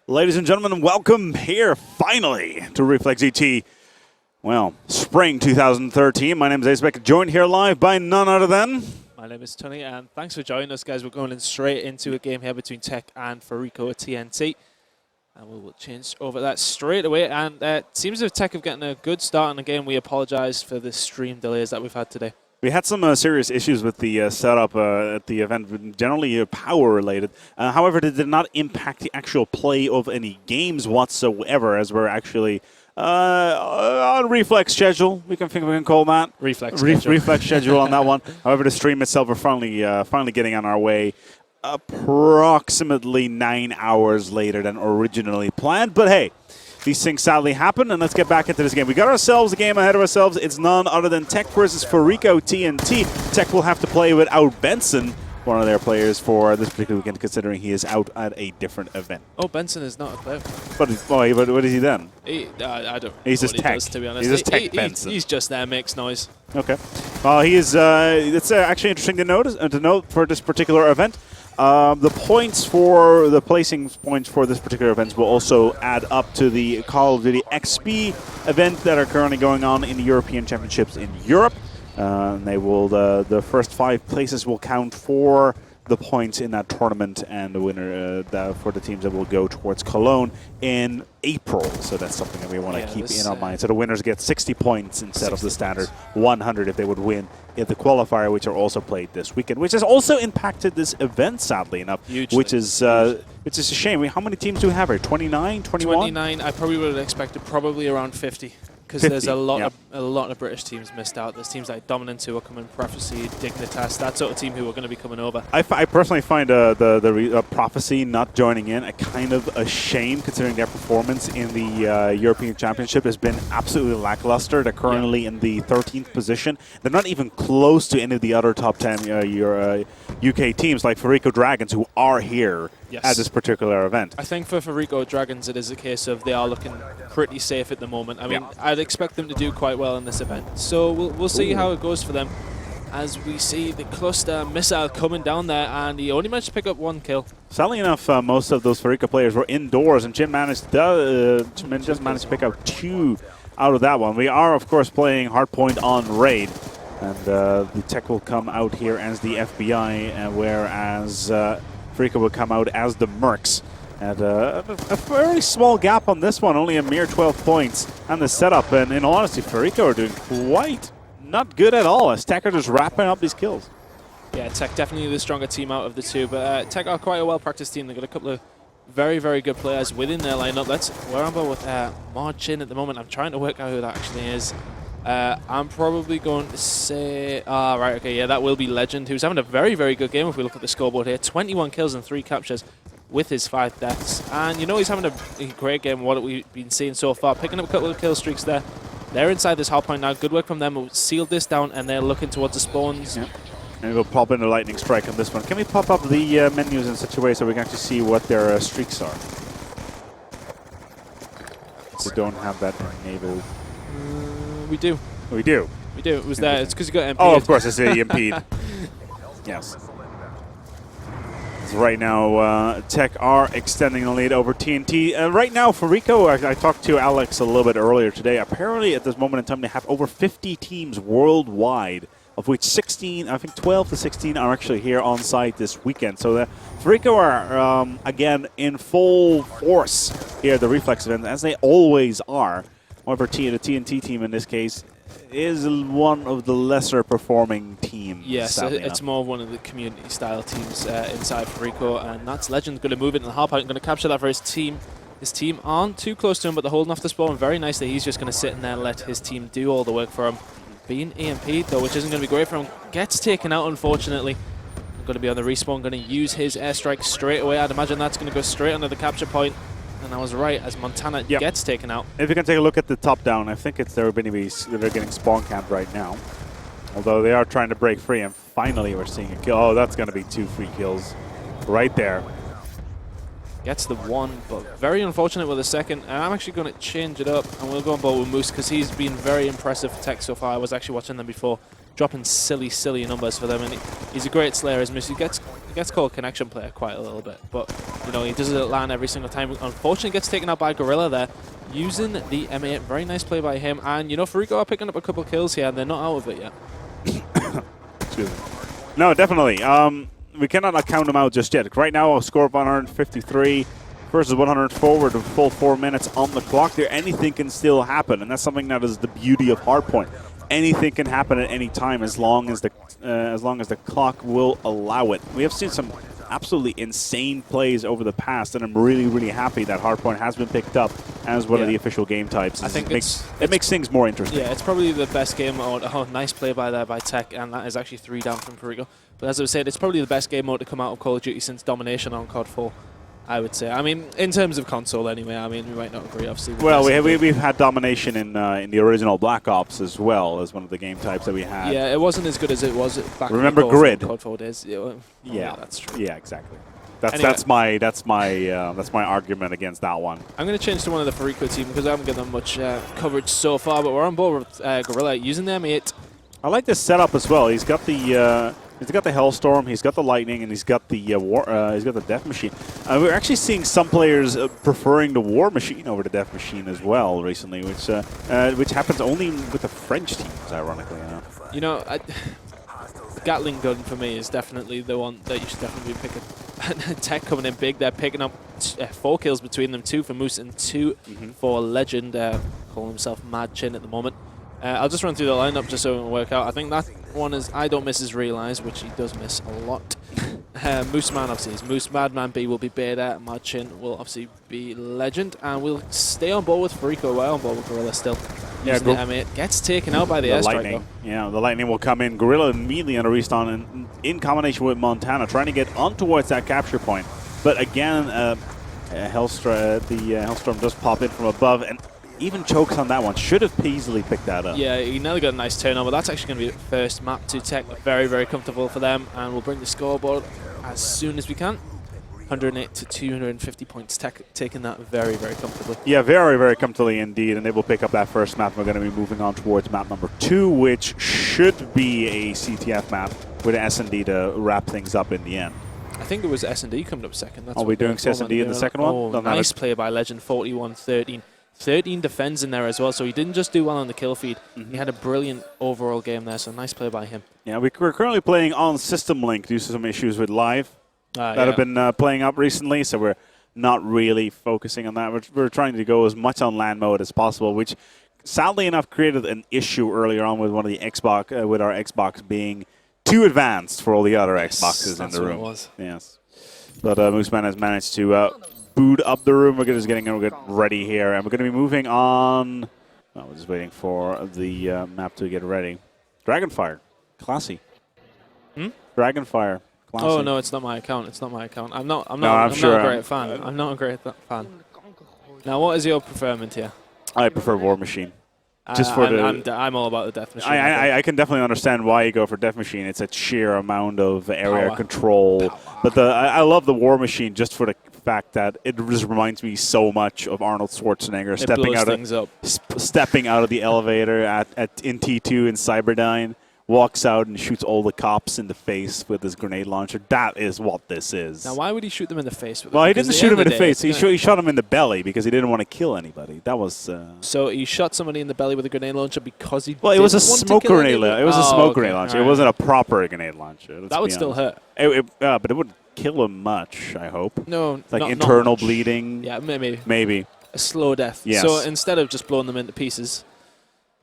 Ladies and gentlemen, welcome here finally to ReflexGT. Well, spring 2013. My name is Acebeck, joined here live by none other than... My name is Tony, and thanks for joining us, guys. We're going in straight into a game here between TEC and Fariko.TNT. And we will change over that straight away. And it seems as if TEC have gotten a good start on the game. We apologize for the stream delays that we've had today. We had some serious issues with the setup at the event, generally power related. However, it did not impact the actual play of any games whatsoever, as we're actually on reflex schedule. We can call that Reflex schedule. Reflex schedule on that one. However, the stream itself, we're finally getting on our way. Approximately 9 hours later than originally planned, but hey. These things sadly happen, and let's get back into this game. We got ourselves a game ahead of ourselves. It's none other than TEC versus Fariko.TNT. TEC will have to play without Benson, one of their players for this particular weekend, considering he is out at a different event. Oh, Benson is not a player. But what is he then? I don't know. He's just TEC. To be honest, he's just TEC Benson. He's just there, makes noise. Okay. Well, he is. It's actually interesting to note for this particular event. The points for the placing points for this particular event will also add up to the Call of Duty XP event that are currently going on in the European Championships in Europe. They will the first 5 places will count for the points in that tournament, and the winner for the teams that will go towards Cologne in April. So that's something that we want to keep in our mind. So the winners get 60 points instead of the standard 100 if they would win in the qualifier, which are also played this weekend, which has also impacted this event, sadly enough. Hugely. Which is a shame. How many teams do we have here? 29, 21? 29. I probably would have expected probably around 50. Because there's a lot of British teams missed out. There's teams like Dominant who are coming, Prophecy, Dignitas, that sort of team who are going to be coming over. I personally find the Prophecy not joining in a kind of a shame, considering their performance in the European Championship has been absolutely lackluster. They're currently in the 13th position. They're not even close to any of the other top 10 UK teams like Fariko Dragons, who are here at this particular event. I think for Fariko Dragons, it is a case of they are looking pretty safe at the moment. I mean, I'd expect them to do quite well in this event. So we'll see how it goes for them as we see the cluster missile coming down there, and he only managed to pick up 1 kill. Sadly enough, most of those Fariko players were indoors, and Jim just managed to pick up 2 out of that one. We are, of course, playing Hardpoint on Raid, and the TEC will come out here as the FBI, whereas Fariko will come out as the Mercs. And a very small gap on this one, only a mere 12 points on the setup. And in all honesty, Fariko are doing quite not good at all, as TEC are just wrapping up these kills. Yeah, TEC definitely the stronger team out of the two, but TEC are quite a well-practiced team. They've got a couple of very, very good players within their lineup. That's where I'm going with Marchin at the moment. I'm trying to work out who that actually is. I'm probably going to say... right, okay, yeah, that will be Legend, who's having a very, very good game if we look at the scoreboard here. 21 kills and 3 captures with his 5 deaths. And you know he's having a great game, what we've been seeing so far. Picking up a couple of kill streaks there. They're inside this hardpoint now. Good work from them. We'll seal this down, and they're looking towards the spawns. Yep. And we'll pop in a lightning strike on this one. Can we pop up the menus in such a way so we can actually see what their streaks are? We don't have that enabled. We do. We do? We do. It was there. It's because you got EMP'd. Oh, of course, it's the EMP'd. Yes. So right now, TEC are extending the lead over TNT. Right now, Fariko, I talked to Alex a little bit earlier today. Apparently, at this moment in time, they have over 50 teams worldwide, of which 16, I think 12 to 16 are actually here on site this weekend. So Fariko are, again, in full force here at the Reflex event, as they always are. However, the TNT team in this case is one of the lesser performing teams. Yes, it's more one of the community style teams inside Fariko, and that's Legend going to move into the hardpoint and going to capture that for his team. His team aren't too close to him, but they're holding off the spawn very nicely. He's just going to sit in there and let his team do all the work for him. Being EMP'd though, which isn't going to be great for him, gets taken out unfortunately. Going to be on the respawn, going to use his airstrike straight away. I'd imagine that's going to go straight under the capture point. And I was right, as Montana gets taken out. If you can take a look at the top down, I think it's their Binibies that are getting spawn camped right now. Although they are trying to break free, and finally we're seeing a kill. Oh, that's going to be 2 free kills right there. Gets the 1, but very unfortunate with the second. And I'm actually going to change it up, and we'll go on board with Moose, because he's been very impressive for TEC so far. I was actually watching them before, dropping silly numbers for them. And he's a great slayer, as Moose. He gets gets called connection player quite a little bit, but you know, he does it land every single time. Unfortunately, gets taken out by Gorilla there, using the M8. Very nice play by him, and you know, Fariko are picking up a couple kills here, and they're not out of it yet. Excuse me. No, definitely. We cannot count them out just yet. Right now, a score of 153 versus 104 with a full 4 minutes on the clock. There, anything can still happen, and that's something that is the beauty of Hardpoint. Anything can happen at any time as long as the clock will allow it. We have seen some absolutely insane plays over the past, and I'm really, really happy that Hardpoint has been picked up as one of the official game types. I think it makes things more interesting. Yeah, it's probably the best game mode. Oh, nice play by TEC, and that is actually 3 down from Fariko. But as I was saying, it's probably the best game mode to come out of Call of Duty since Domination on COD 4. I would say. I mean, in terms of console, anyway. I mean, we might not agree, obviously. Well, we've had domination in the original Black Ops as well as one of the game types that we had. Yeah, it wasn't as good as it was back. Remember in Grid? COD 4 days. Yeah, that's true. Yeah, exactly. Anyway. That's my argument against that one. I'm going to change to one of the Fariko team because I haven't given them much coverage so far. But we're on board with Gorilla using the M8. I like this setup as well. He's got the Hellstorm, he's got the Lightning, and he's got the he's got the Death Machine. We're actually seeing some players preferring the War Machine over the Death Machine as well recently, which happens only with the French teams, ironically enough. You know, Gatling gun for me is definitely the one that you should definitely be picking. TEC coming in big. They're picking up 4 kills between them, 2 for Moose and 2 for Legend, calling himself Mad Chin at the moment. I'll just run through the lineup just so we can work out. I think that one is I don't miss is Realize, which he does miss a lot. Moose Man obviously is Moose. Madman B will be Beta. Mad Chin will obviously be Legend. And we'll stay on board with Fariko. We're on board with Gorilla still. Yeah, the M8 gets taken out by the airstrike. Lightning. Yeah, the Lightning will come in. Gorilla immediately on a restart and in combination with Montana, trying to get on towards that capture point. But again, Hellstorm does pop in from above and even chokes on that one. Should have easily picked that up. Yeah, he nearly got a nice turn on, but that's actually going to be the first map to TEC. Very, very comfortable for them, and we'll bring the scoreboard as soon as we can. 108 to 250 points, TEC taking that very, very comfortably. Yeah, very, very comfortably indeed, and they will pick up that first map. We're going to be moving on towards map number 2, which should be a CTF map with an S&D to wrap things up in the end. I think it was S&D coming up second. That's Are we doing S&D in the second one? Oh, nice play by Legend, 41-13. 13 defends in there as well, so he didn't just do well on the kill feed. He had a brilliant overall game there, so nice play by him. Yeah, we're currently playing on System Link due to some issues with live that have been playing up recently, so we're not really focusing on that. We're trying to go as much on LAN mode as possible, which sadly enough created an issue earlier on with one of the Xbox, with our Xbox being too advanced for all the other Xboxes in the room. What it was. Yes, but Mooseman has managed to boot up the room. We're just getting ready here, and we're going to be moving on. We're just waiting for the map to get ready. Dragonfire, classy. Dragonfire, classy. Oh no, it's not my account. It's not my account. I'm not a great fan. I'm not a great fan. Now, what is your preferment here? I prefer War Machine. Just for I'm all about the Death Machine. I can definitely understand why you go for Death Machine. It's a sheer amount of area control. But I love the War Machine just for the fact that it just reminds me so much of Arnold Schwarzenegger stepping out of the elevator in T2 in Cyberdyne, walks out and shoots all the cops in the face with his grenade launcher. That is what this is. Now, why would he shoot them in the face with it? Well, he didn't shoot him in the face. He shot him in the belly because he didn't want to kill anybody. That was... So he shot somebody in the belly with a grenade launcher because he Well, it was a smoke grenade launcher. It was a smoke grenade launcher. It wasn't a proper grenade launcher. That would still hurt. But it wouldn't kill him much, I hope. No, like internal bleeding. Yeah, maybe. Maybe. A slow death. Yes. So instead of just blowing them into pieces...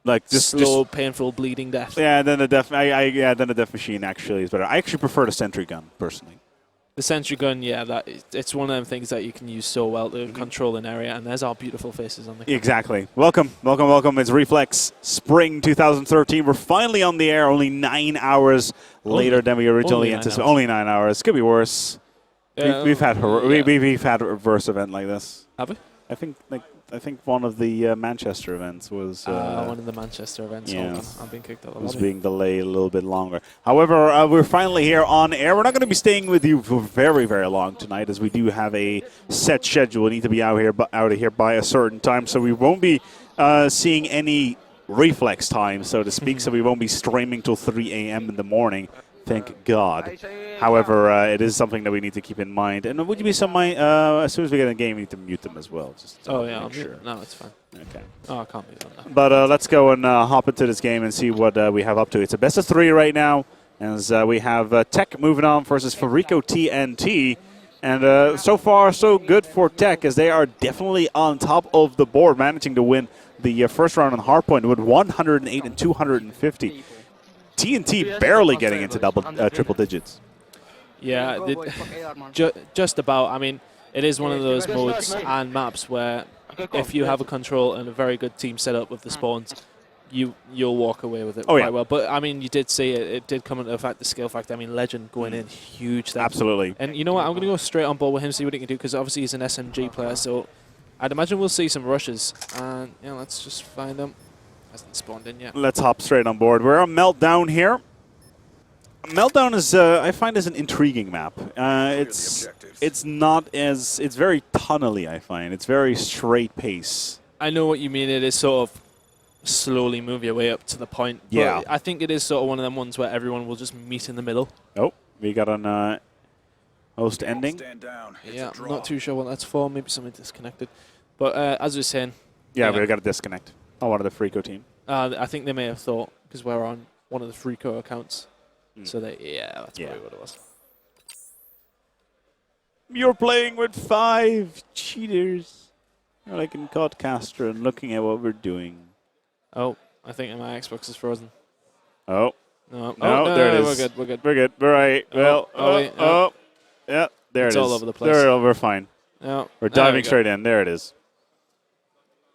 Like slow, painful, bleeding death. Yeah, then the Death Machine actually is better. I actually prefer the Sentry Gun personally. The Sentry Gun, it's one of them things that you can use so well to control an area, and there's our beautiful faces on the camera. Exactly. Welcome. It's Reflex Spring 2013. We're finally on the air. Only 9 hours later than we originally anticipated. Only 9 hours. Could be worse. We've had a reverse event like this. Have we? I think one of the Manchester events was... one of the Manchester events. Yeah. I'm being kicked out. It was being delayed a little bit longer. However, we're finally here on air. We're not going to be staying with you for very, very long tonight, as we do have a set schedule. We need to be out of here by a certain time, so we won't be seeing any reflex time, so to speak. So we won't be streaming till 3 a.m. in the morning Thank God. However, it is something that we need to keep in mind. And would you be as soon as we get in a game, we need to mute them as well. Just Oh yeah, sure. no, it's fine. Okay. Oh, I can't mute them now. But let's go and hop into this game and see what we have up to. It's a best of 3 right now, as we have TEC moving on versus Fariko.TNT. And so far, so good for TEC, as they are definitely on top of the board, managing to win the first round on hardpoint with 108 and 250. TNT barely getting into triple digits. Yeah, just about. I mean, it is one of those modes and maps where if you have a control and a very good team setup with the spawns, you'll walk away with it quite well. But I mean, you did see it. It did come into the skill factor. I mean, Legend going in huge. Absolutely. And you know what? I'm going to go straight on board with him, see what he can do, because obviously he's an SMG player. So I'd imagine we'll see some rushes. And yeah, let's just find him. Hasn't spawned in yet. Let's hop straight on board. We're on Meltdown here. Meltdown is, I find, is an intriguing map. It's very tunnely, I find. It's very straight pace. I know what you mean. It is sort of slowly move your way up to the point. Yeah. But I think it is sort of one of them ones where everyone will just meet in the middle. Oh, we got an host ending. Yeah, I'm not too sure what that's for. Maybe something disconnected. But as we were saying... Yeah, we got a disconnect. On one of the Fariko team. I think they may have thought, because we're on one of the Fariko accounts. So that's probably what it was. You're playing with 5 cheaters. You're like in Codcaster and looking at what we're doing. Oh, I think my Xbox is frozen. Oh. No, there it is. We're good. We're good. We're right. Yeah, there it's it is. all over the place. We're fine. No, we're diving straight in. There it is.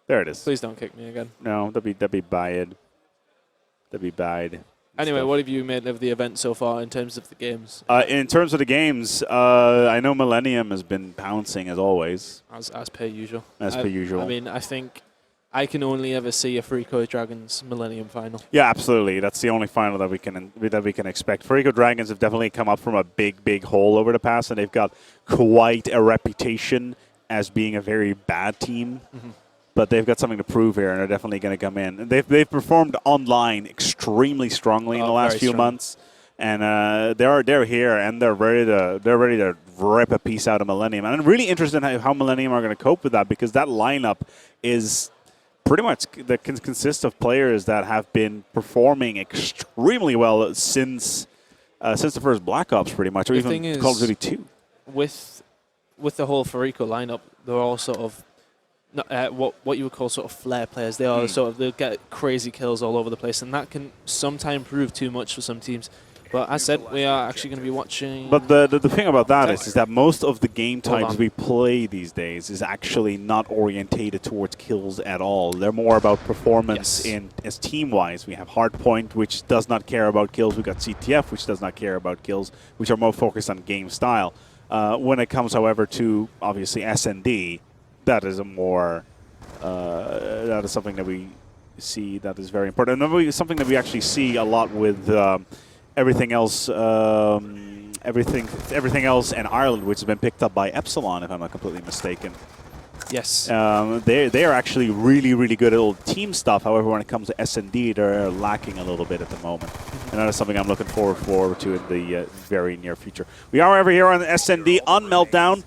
There it is. Please don't kick me again. No, that'd be bad. That'd be bad. Anyway, what have you made of the event so far in terms of the games? In terms of the games, I know Millennium has been pouncing as always. As per usual. As per usual. I mean, I think I can only ever see a Fariko Dragons Millennium final. Yeah, absolutely. That's the only final that we can expect. Fariko Dragons have definitely come up from a big hole over the past, and they've got quite a reputation as being a very bad team. Mm-hmm. But they've got something to prove here, and they're definitely going to come in. And they've performed online extremely strongly in the last few months, and they're here and they're ready to rip a piece out of Millennium. And I'm really interested in how Millennium are going to cope with that, because that lineup is pretty much that consists of players that have been performing extremely well since the first Black Ops, pretty much, or even Call of Duty 2. With the whole Fariko lineup, they're all sort of what you would call sort of flair players. They are they'll get crazy kills all over the place, and that can sometimes prove too much for some teams. But as said, we are actually going to be watching. But the thing about that is that most of the game types we play these days is actually not orientated towards kills at all. They're more about performance as team-wise. We have Hardpoint, which does not care about kills. We got CTF, which does not care about kills, which are more focused on game style. When it comes, however, to obviously S&D, that is that is something that we see that is very important. And something that we actually see a lot with everything else in Ireland, which has been picked up by Epsilon, if I'm not completely mistaken. Yes. They are actually really good at old team stuff. However, when it comes to S&D, they're lacking a little bit at the moment. And that is something I'm looking forward to in the very near future. We are over here on S&D on Meltdown.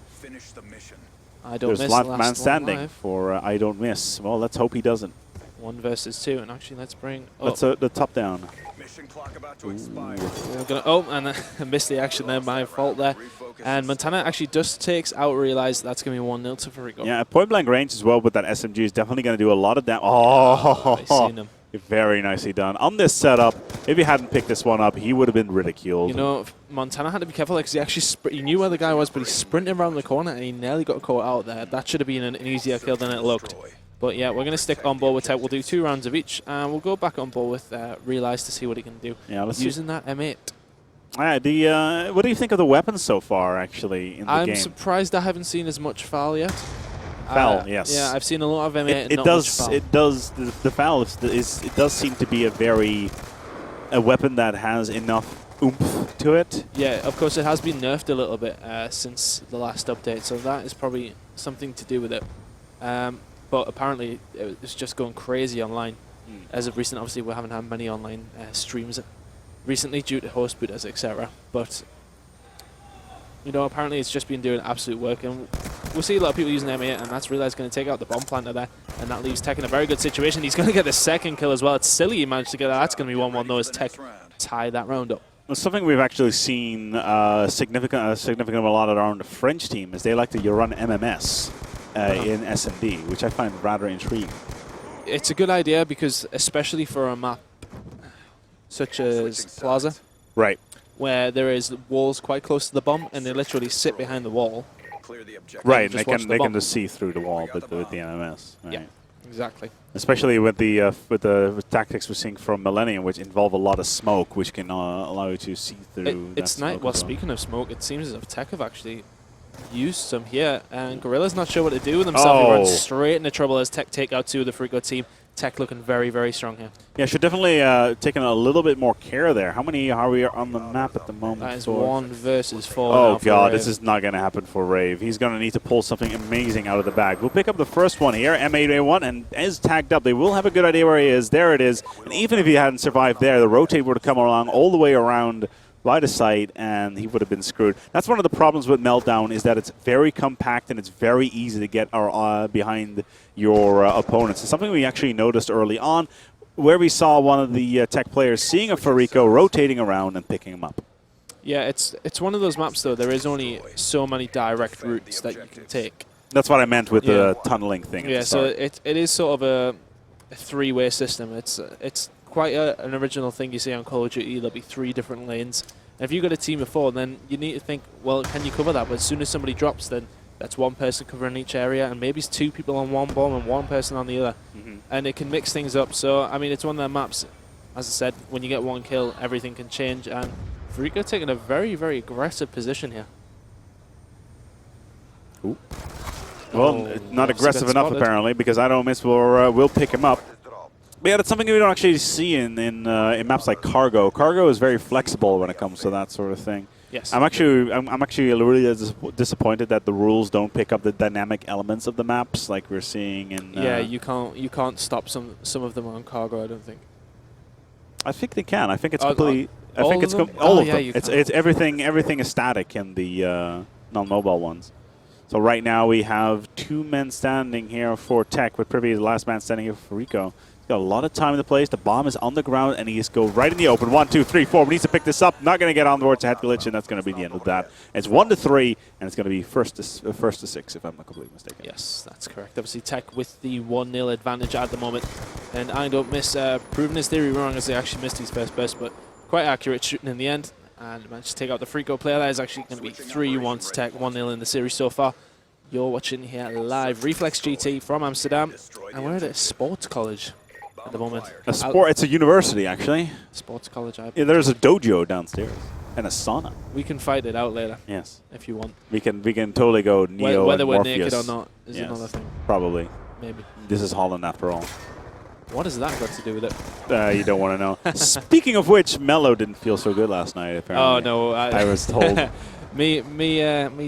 I don't miss. There's last man standing for I don't miss. Well, let's hope he doesn't. 1 versus 2, and actually let's bring... That's the top down. Mission clock about to expire. And I missed the action there, my fault there. And Montana actually just takes out, realize that's going to be 1-0 to Fariko. Yeah, point blank range as well with that SMG is definitely going to do a lot of damage. Oh, I seen him. Very nicely done. On this setup, if he hadn't picked this one up, he would have been ridiculed. You know, Montana had to be careful because he actually he knew where the guy was, but he sprinted around the corner and he nearly got caught out there. That should have been an easier kill than it looked. But yeah, we're going to stick on board with TEC. We'll do 2 rounds of each, and we'll go back on board with Realize to see what he can do. Yeah, let's using that M8. What do you think of the weapons so far, actually, in the game? I'm surprised I haven't seen as much FAL yet. FAL, yes. Yeah, I've seen a lot of M8 and not much FAL. It does. The FAL it does seem to be a weapon that has enough oomph to it. Yeah, of course it has been nerfed a little bit since the last update, so that is probably something to do with it. But apparently it's just going crazy online. As of recent, obviously we haven't had many online streams recently due to host booters, etc. But you know, apparently it's just been doing absolute work, and we'll see a lot of people using M8, and that's really going to take out the bomb planter there, and that leaves Tech in a very good situation. He's going to get the second kill as well. It's silly he managed to get that. That's going to be 1-1 though, as Tech tie that round up. Well, something we've actually seen significant a lot around the French team is they like to run MMS in S&D, which I find rather intriguing. It's a good idea because, especially for a map such as Plaza, Right. where there is walls quite close to the bomb, and they literally sit behind the wall. Clear the objective. Right, just and watch the they bomb. can just see through the wall with the MMS. Right. Yeah, exactly. Especially with the tactics we're seeing from Millennium, which involve a lot of smoke, which can allow you to see through. It's nice. Well, speaking of smoke, it seems as if Tech have actually used some here, and Gorilla's not sure what to do with himself. He runs straight into trouble as Tech take out 2 of the Fariko team. Tech looking very, very strong here. Yeah, should definitely taking a little bit more care there. How many are we on the map at the moment? That is 1 versus 4. Oh now for god, Rave. this is not going to happen for Rave. He's going to need to pull something amazing out of the bag. We'll pick up the first one here, M8A1, and is tagged up. They will have a good idea where he is. There it is. And even if he hadn't survived there, the rotate would have come along all the way around by the site, and he would have been screwed. That's one of the problems with Meltdown, is that it's very compact and it's very easy to get behind your opponents. It's something we actually noticed early on, where we saw one of the Tech players seeing a Fariko, rotating around and picking him up. Yeah, it's one of those maps, though. There is only so many direct routes that you can take. That's what I meant with the tunneling thing. Yeah, so it is sort of a 3-way system. It's quite an original thing you see on Call of Duty. There'll be 3 different lanes. And if you've got a team of 4, then you need to think, well, can you cover that? But as soon as somebody drops, then that's 1 person covering each area, and maybe it's 2 people on one bomb and 1 person on the other. And it can mix things up. So, I mean, it's one of the maps, as I said, when you get 1 kill, everything can change. And Fariko taking a very, very aggressive position here. Ooh. Well, not aggressive enough, spotted. apparently, because I don't miss will pick him up. But yeah, that's something we don't actually see in maps like Cargo. Cargo is very flexible when it comes to that sort of thing. Yes. I'm actually really disappointed that the rules don't pick up the dynamic elements of the maps like we're seeing in. Yeah, you can't stop some of them on Cargo. I don't think. I think they can. I think it's completely. I all think of it's them? all Oh, of yeah, them. you It's can. everything. Everything is static in the non-mobile ones. So right now we have 2 men standing here for Tech, with Privy, the last man standing here for Fariko. He's got a lot of time in the place. The bomb is on the ground, and he just goes right in the open. 1, 2, 3, 4. We need to pick this up. Not going to get on the board to head glitch, and that's going to be the end of that. It's 1-3, and it's going to be first to 6, if I'm not completely mistaken. Yes, that's correct. Obviously, Tech with the 1-0 advantage at the moment, and I don't miss proving his theory wrong, as they actually missed his first burst, but quite accurate shooting in the end, and managed to take out the Fariko player. That is actually going to be 3-1 to Tech, 1-0 in the series so far. You're watching here live, ReflexGT from Amsterdam, and we're at a sports college at the moment. It's a university, actually. Sports college. Yeah, there's a dojo downstairs and a sauna. We can fight it out later. Yes, if you want. We can totally go Neo whether and we're Morpheus. naked or not is Yes, another thing. Probably. Maybe. This is Holland after all. What has that got to do with it? You don't want to know. Speaking of which, Mello didn't feel so good last night, apparently. Oh no, I was told. me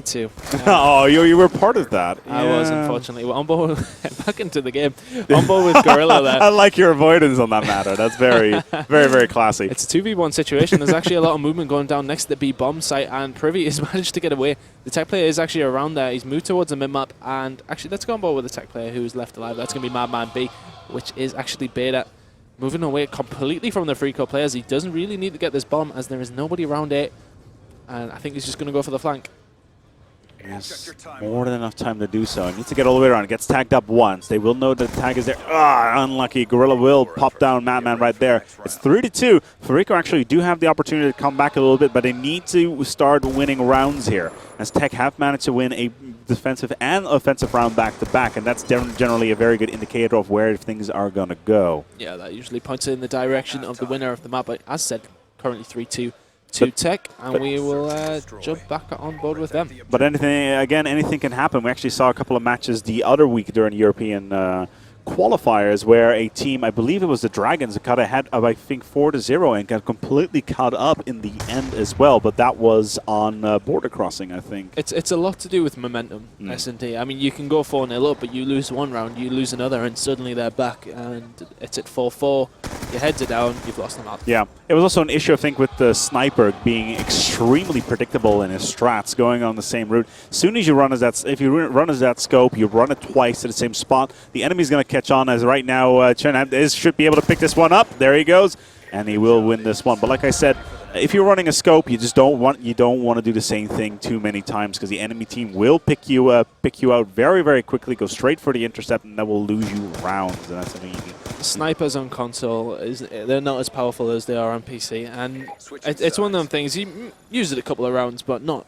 too. Oh, you were part of that. I was, unfortunately. Well, on board back into the game. On board with Gorilla there. I like your avoidance on that matter. That's very, very, very classy. It's a 2v1 situation. There's actually a lot of movement going down next to the B bomb site, and Privy has managed to get away. The Tech player is actually around there. He's moved towards the mid-map, and actually, let's go on board with the Tech player who's left alive. That's going to be Madman B, which is actually Beta. Moving away completely from the Fariko players. He doesn't really need to get this bomb, as there is nobody around it. And I think he's just going to go for the flank. Yes, more than enough time to do so. He needs to get all the way around. Gets tagged up once. They will know that the tag is there. Ah, unlucky. Gorilla will pop down Madman right there. It's 3-2. Fariko actually do have the opportunity to come back a little bit, but they need to start winning rounds here, as Tech have managed to win a defensive and offensive round back-to-back, and that's generally a very good indicator of where things are going to go. Yeah, that usually points in the direction of the winner of the map. But as said, currently 3-2. To Tech, and we will jump back on board with them. But anything can happen. We actually saw a couple of matches the other week during European qualifiers where a team, I believe it was the Dragons, cut ahead of, I think, 4-0 and got completely caught up in the end as well. But that was on border crossing, I think. It's a lot to do with momentum, S&T. I mean, you can go 4-0 up, but you lose one round, you lose another, and suddenly they're back, and it's at 4-4. your heads are down, you've lost the map. Yeah, it was also an issue, I think, with the sniper being extremely predictable in his strats, going on the same route. As soon as you run as that, if you run as that scope, you run it twice to the same spot. The enemy's going to catch on. As right now, Chen should be able to pick this one up. There he goes, and he will win this one. But like I said, if you're running a scope, you just don't want to do the same thing too many times, because the enemy team will pick you out very, very quickly, go straight for the intercept, and that will lose you rounds. And that's something you need. Snipers on console, they're not as powerful as they are on PC, and it's one of them things. You use it a couple of rounds, but not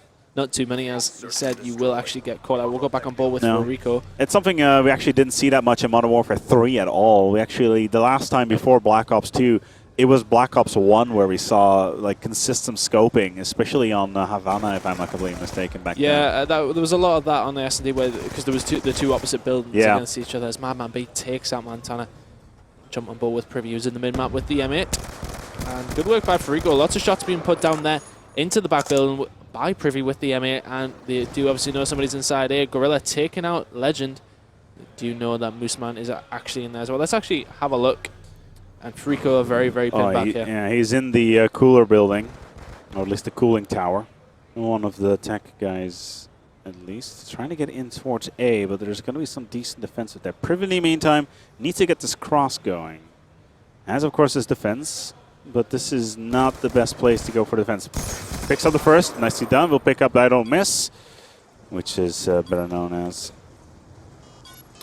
too many. As you said, you will actually get caught out. We'll go back on board with Fariko. It's something we actually didn't see that much in Modern Warfare 3 at all. We actually, the last time before Black Ops 2, it was Black Ops 1 where we saw like consistent scoping, especially on Havana, if I'm not completely mistaken, back then. Yeah, there was a lot of that on the S&D because there was the two opposite buildings against each other. As Madman B takes out Montana. Jump on board with Privy, using the mid-map with the M8. And good work by Fariko. Lots of shots being put down there into the back building by Privy with the M8. And they do obviously know somebody's inside here. Gorilla taking out Legend. They do know that Mooseman is actually in there as well. Let's actually have a look. And Fariko are very, very pinned back here. Yeah, he's in the cooler building, or at least the cooling tower. One of the tech guys, at least, trying to get in towards A, but there's going to be some decent defense with that. Privy, in the meantime, needs to get this cross going. Has, of course, his defense, but this is not the best place to go for defense. Picks up the first, nicely done. We'll pick up I Don't Miss, which is better known as.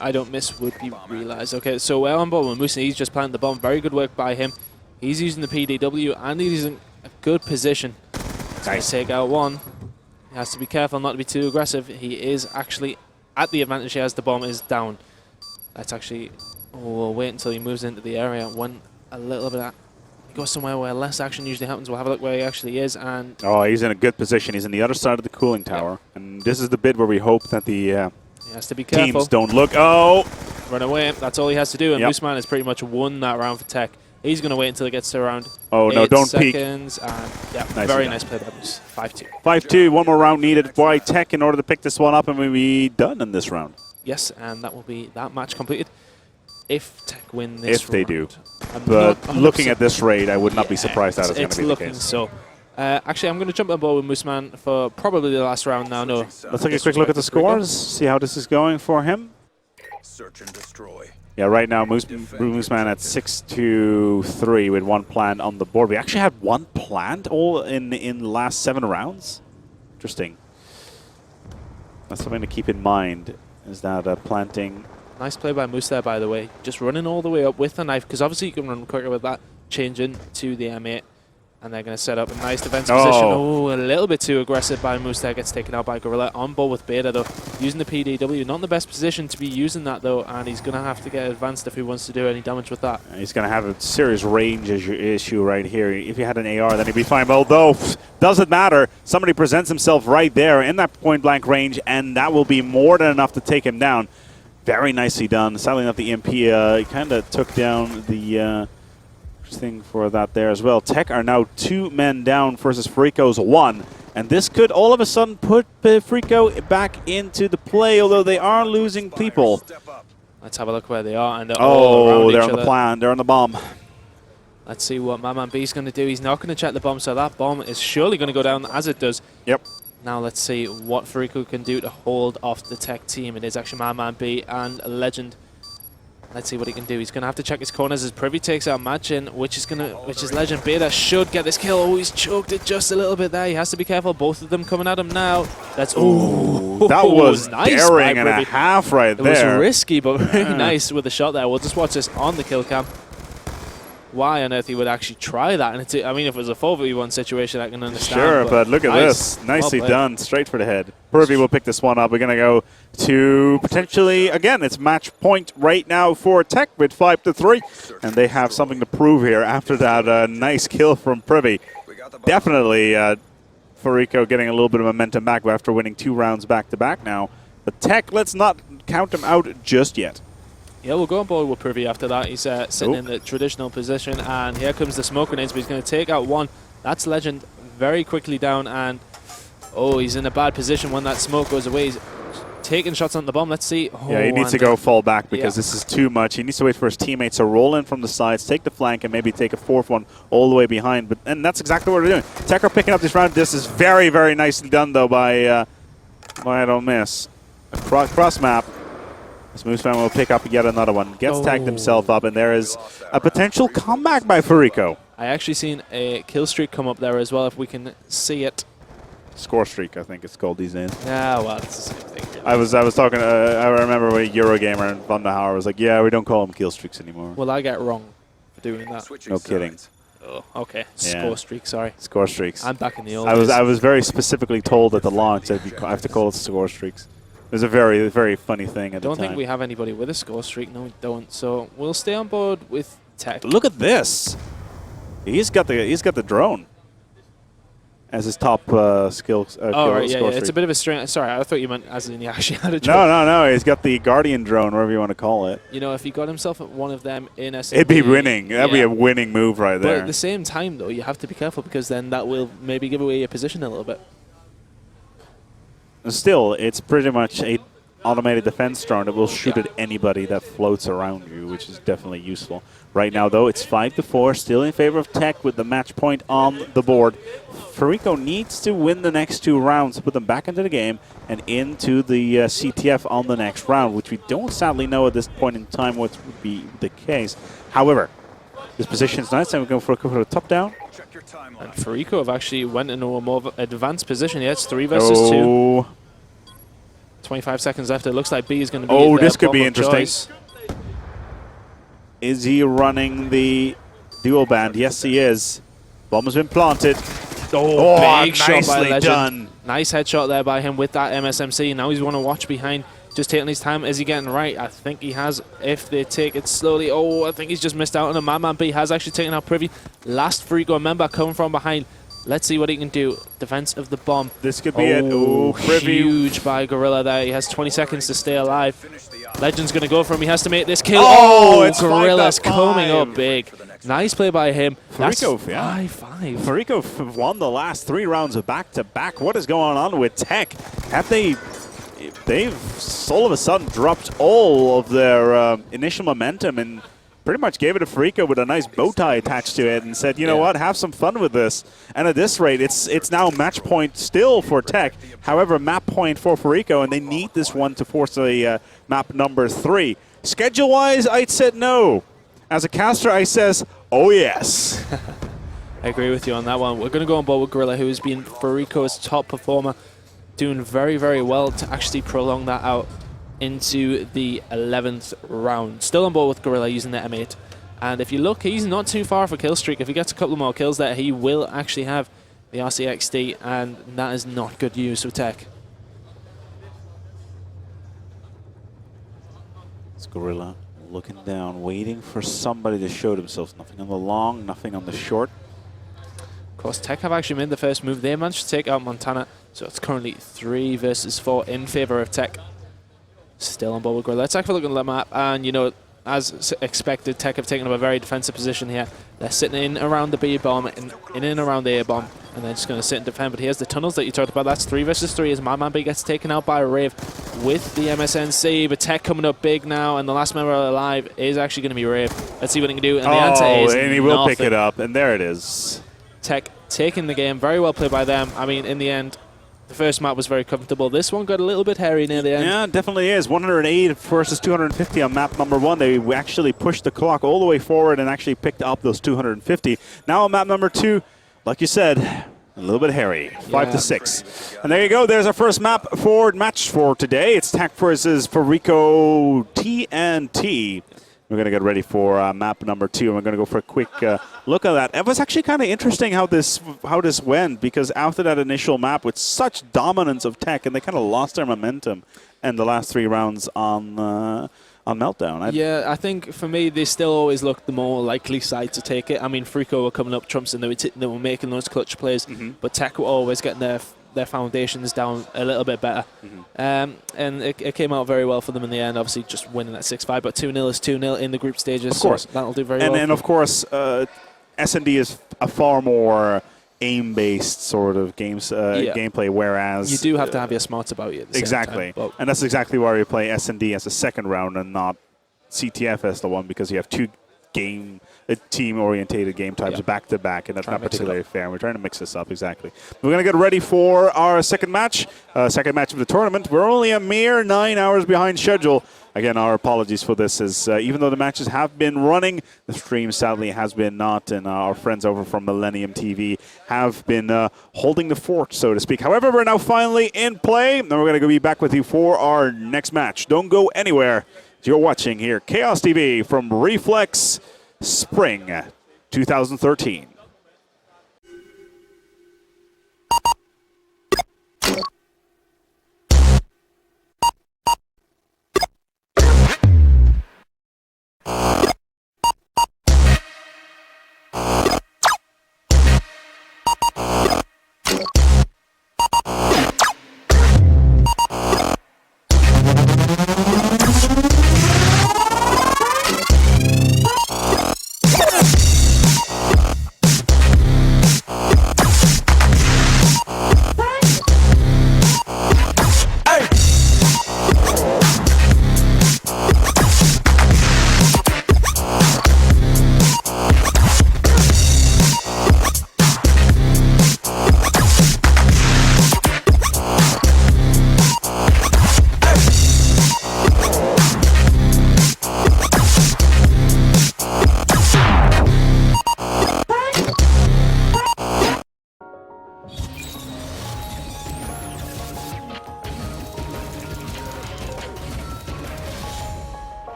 I Don't Miss would be realized. Okay, so well on board with Moose, he's just planted the bomb. Very good work by him. He's using the PDW, and he's in a good position to take out one. He has to be careful not to be too aggressive. He is actually at the advantage here as the bomb is down. Let's actually we'll wait until he moves into the area. When a little bit of he goes somewhere where less action usually happens. We'll have a look where he actually is. And he's in a good position. He's on the other side of the cooling tower. And this is the bit where we hope that the he has to be careful. Teams don't look. Oh! Run away. That's all he has to do. And Mooseman has pretty much won that round for Tech. He's going to wait until it gets to around 8 don't seconds. peek. And very nice play by Moose. 5-2. 5-2. One more round needed by Tech in order to pick this one up, and we'll be done in this round. Yes, and that will be that match completed. If Tech win this If they do. I'm But looking at this raid, I would not be surprised that is going to be the case. So. Actually, I'm going to jump on board with Mooseman for probably the last round now. No. Let's take a quick look at the scores, see how this is going for him. Search and destroy. Yeah, right now, Mooseman at 6-2-3 with one plant on the board. We actually had one plant all in the last 7 rounds. Interesting. That's something to keep in mind, is that planting. Nice play by Moose there, by the way. Just running all the way up with the knife, because obviously you can run quicker with that. Changing to the M8. And they're going to set up a nice defensive position. Oh, a little bit too aggressive by Moose there. Gets taken out by Gorilla. On board with Beta, though. Using the PDW. Not in the best position to be using that, though. And he's going to have to get advanced if he wants to do any damage with that. He's going to have a serious range issue right here. If he had an AR, then he'd be fine. But although, doesn't matter. Somebody presents himself right there in that point-blank range, and that will be more than enough to take him down. Very nicely done. Sadly enough, the MP kind of took down the... thing for that there as well. Tech are now 2 men down versus Fariko's 1, and this could all of a sudden put Fariko back into the play, although they are losing people. Let's have a look where they are. And they're on the plan. They're on the bomb. Let's see what Madman B is going to do. He's not going to check the bomb, so that bomb is surely going to go down as it does. Yep. Now let's see what Fariko can do to hold off the Tech team. It is actually Madman B and Legend. Let's see what he can do. He's going to have to check his corners as Privy takes out Machin, which is Legend. Beta should get this kill. Oh, he's choked it just a little bit there. He has to be careful. Both of them coming at him now. That's that was nice daring and a half right there. It was risky, but very nice with the shot there. We'll just watch this on the kill cam. Why on earth he would actually try that? And I mean, if it was a 4v1 situation, I can understand. Sure, but look at this. Nicely done. Straight for the head. Privy will pick this one up. We're going to go to potentially, again, it's match point right now for Tech with 5-3. And they have something to prove here after that nice kill from Privy. Definitely Fariko getting a little bit of momentum back after winning 2 rounds back-to-back now. But Tech, let's not count him out just yet. Yeah, we'll go on board with Privy after that. He's sitting in the traditional position, and here comes the smoke grenades, but he's going to take out one. That's Legend very quickly down, and he's in a bad position when that smoke goes away. He's taking shots on the bomb. Let's see. Oh, yeah, he needs to go fall back because yeah. this is too much. He needs to wait for his teammates to roll in from the sides, take the flank, and maybe take a fourth one all the way behind. And that's exactly what we're doing. TEC are picking up this round. This is very, very nicely done, though, by I don't miss. Cross map. Smoothfan will pick up yet another one. Gets tagged himself up, and there is a potential comeback by Fariko. I actually seen a kill streak come up there as well, if we can see it. Score streak, I think it's called these days. Yeah, well, it's the same thing. Really. I was talking. I remember when Eurogamer and Van der Hauer was like, "Yeah, we don't call them kill streaks anymore." Well, I get wrong for doing that. No kidding. Oh, okay. Yeah. Score streak. Sorry. Score streaks. I'm back in the old. I was very specifically told at the launch that I have to call it score streaks. It was a very, very funny thing at the time. Don't think we have anybody with a score streak. No, we don't. So we'll stay on board with TEC. Look at this. He's got the drone as his top skill. Oh, right, yeah, score it's a streak. bit of a string. Sorry, I thought you meant as in he actually had a drone. No. He's got the Guardian drone, whatever you want to call it. You know, if he got himself one of them in SMB, It'd be winning. That'd be a winning move right But there. at the same time, though, you have to be careful because then that will maybe give away your position a little bit. Still, it's pretty much a automated defense drone that will shoot at anybody that floats around you, which is definitely useful. Right now, though, it's 5-4, still in favor of TEC with the match point on the board. Fariko needs to win the next 2 rounds to put them back into the game and into the CTF on the next round, which we don't sadly know at this point in time what would be the case. However, this position is nice, and we're going for a top down. And Fariko have actually went into a more advanced position. Yeah, it's 3 versus 2. 25 seconds left. It looks like B is going to be Oh, their this could be bomb of interesting. choice. Is he running the dual band? Yes, he is. Bomb has been planted. Big shot by nicely Legend. done. Nice headshot there by him with that MSMC. Now he's want to watch behind. Just taking his time. Is he getting right? I think he has. If they take it slowly. Oh, I think he's just missed out on a Madman B. Has actually taken out Privy. Last Fariko member coming from behind. Let's see what he can do. Defense of the bomb. This could be it. Oh, Privy. Huge by Gorilla there. He has 20 seconds to stay alive. Legend's going to go for him. He has to make this kill. Oh, it's Gorilla's 5-5. coming up big. Nice play by him. Fariko, That's 5-5. Fariko won the last 3 rounds of back-to-back. What is going on with TEC? Have they've all of a sudden dropped all of their initial momentum and pretty much gave it to Fariko with a nice bow tie attached to it and said, you know what, have some fun with this. And at this rate, it's now match point still for TEC. However, map point for Fariko, and they need this one to force a map number 3. Schedule-wise, I'd said no. As a caster, I says, oh yes. I agree with you on that one. We're going to go on board with Gorilla, who has been Fariko's top performer, doing very, very well to actually prolong that out into the 11th round. Still on board with Gorilla using the M8. And if you look, he's not too far for kill streak. If he gets a couple more kills there, he will actually have the RCXD, and that is not good news for TEC. It's Gorilla looking down, waiting for somebody to show themselves. Nothing on the long, nothing on the short. Of course, TEC have actually made the first move. They managed to take out Montana, so it's currently 3 versus 4 in favor of TEC. Still on board with Gorilla. Let's take a look at the map, and you know, as expected, TEC have taken up a very defensive position here. They're sitting in around the B bomb, in and around the A bomb, and they're just going to sit and defend. But here's the tunnels that you talked about. That's 3 versus 3 as Madman B gets taken out by Rave with the MSNC. But TEC coming up big now, and the last member alive is actually going to be Rave. Let's see what he can do. And the answer is and he will nothing. pick it up, and there it is. TEC taking the game. Very well played by them. I mean, in the end, the first map was very comfortable. This one got a little bit hairy near the end. Yeah, it definitely is. 108 versus 250 on map number 1. They actually pushed the clock all the way forward and actually picked up those 250. Now on map number 2, like you said, a little bit hairy. 5-6. And there you go. There's our first match for today. It's TEC versus Fariko.TNT. We're going to get ready for map number 2, and we're going to go for a quick look at that. It was actually kind of interesting how this went, because after that initial map with such dominance of TEC, and they kind of lost their momentum in the last 3 rounds on Meltdown. Yeah, I think for me, they still always look the more likely side to take it. I mean, Fariko were coming up trumps, and they were making those clutch plays, but TEC were always getting their foundations down a little bit better. And it came out very well for them in the end, obviously just winning at 6-5, but 2-0 is 2-0 in the group stages, of course. so that'll do very well. And then, of course, S&D is a far more aim-based sort of gameplay, whereas you do have to have your smarts about you at the exactly, same time. and that's exactly why we play S&D as a second round and not CTF as the one, because you have two team-orientated game types back to back, and that's not particularly fair. We're trying to mix this up, exactly. We're going to get ready for our second match of the tournament. We're only a mere 9 hours behind schedule. Again, our apologies for this, as even though the matches have been running, the stream sadly has been not, and our friends over from Millennium TV have been holding the fort, so to speak. However, we're now finally in play, and we're going to be back with you for our next match. Don't go anywhere. You're watching here Kaostv from Reflex Spring 2013.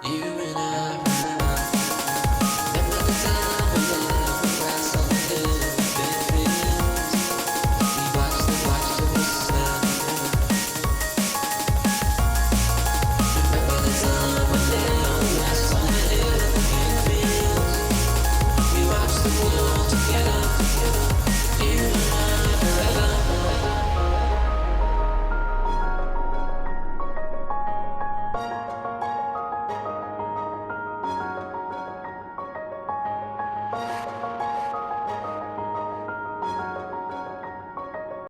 You